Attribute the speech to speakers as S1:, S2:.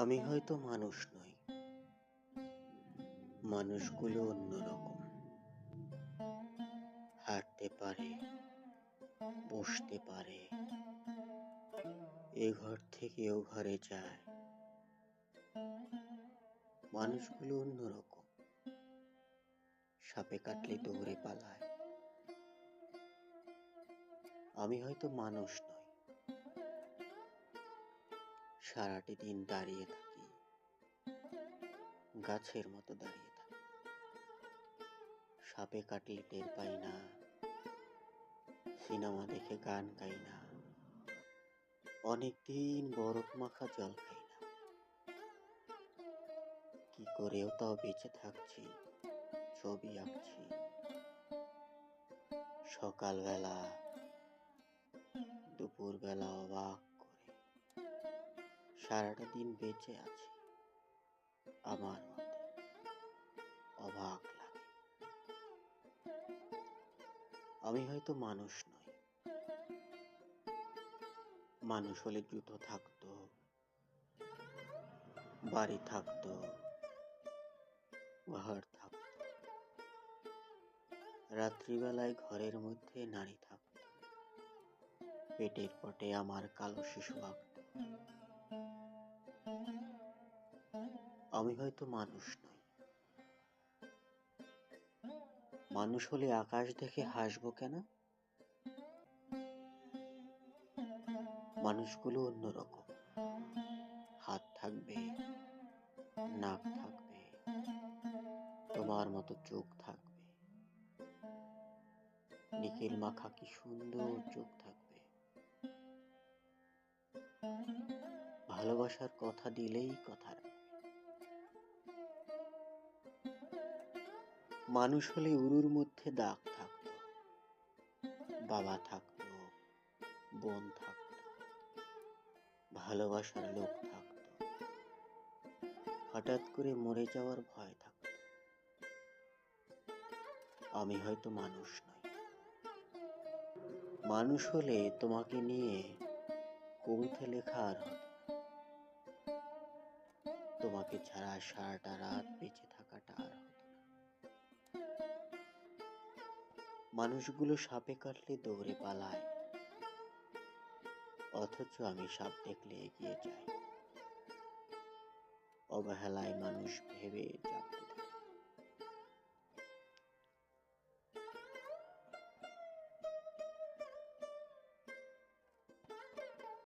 S1: আমি হয়তো মানুষ নই, মানুষগুলো অন্যরকম। হাঁটতে পারে, বসতে পারে, এ ঘর থেকে ও ঘরে যায়। মানুষগুলো অন্যরকম, সাপে কাটলে দৌড়ে পালায়। আমি হয়তো মানুষ নই, সারাটি দিন দাঁড়িয়ে থাকি, গাছের মতো দাঁড়িয়ে থাকি। সাপে কাটলে টের পাই না, সিনেমা দেখে গান গাই না, অনেকদিন বরফ মাখা জল খাই না। কি করেও তাও বেঁচে থাকছি, ছবি আঁকছি। সকালবেলা, দুপুরবেলা অবাক করে সারাটা দিন বেঁচে আছি। আমার মতে অবাক লাগে। আমি হয়তো মানুষ নই, মানুষ হলে জুতো থাকতো, বাড়ি থাকতো, ঘর থাকতো। রাত্রিবেলায় ঘরের মধ্যে নারী থাকতো, পেটের পটে আমার কালো শিশু আঁকত। আমি হয়তো মানুষ নই, মানুষ হলে আকাশ দেখে হাসবো কেন? মানুষগুলো অন্যরকম, হাত থাকবে, নাক থাকবে, তোমার মতো চোখ থাকবে, নিখিল মাখা কি সুন্দর চোখ থাকবে। ভালোবাসার কথা দিলেই কথা রাখবে। মানুষ হলে উরুর মধ্যে দাগ থাকতো, বাবা থাকতো, বোন থাকতো, ভালোবাসার লোক থাকতো, হঠাৎ করে মরে যাওয়ার ভয় থাকতো। আমি হয়তো মানুষ নই, মানুষ হলে তোমাকে নিয়ে কবিতা লেখা আর হতো না, তোমাকে ছাড়া সারাটা রাত বেঁচে থাকাটা আর হতো না। মানুষগুলো সাপে কাটলে দৌড়ে পালায়, অথচ আমি সাপ দেখলে এগিয়ে যাই। অবহেলায় মানুষ ভেবে যাব।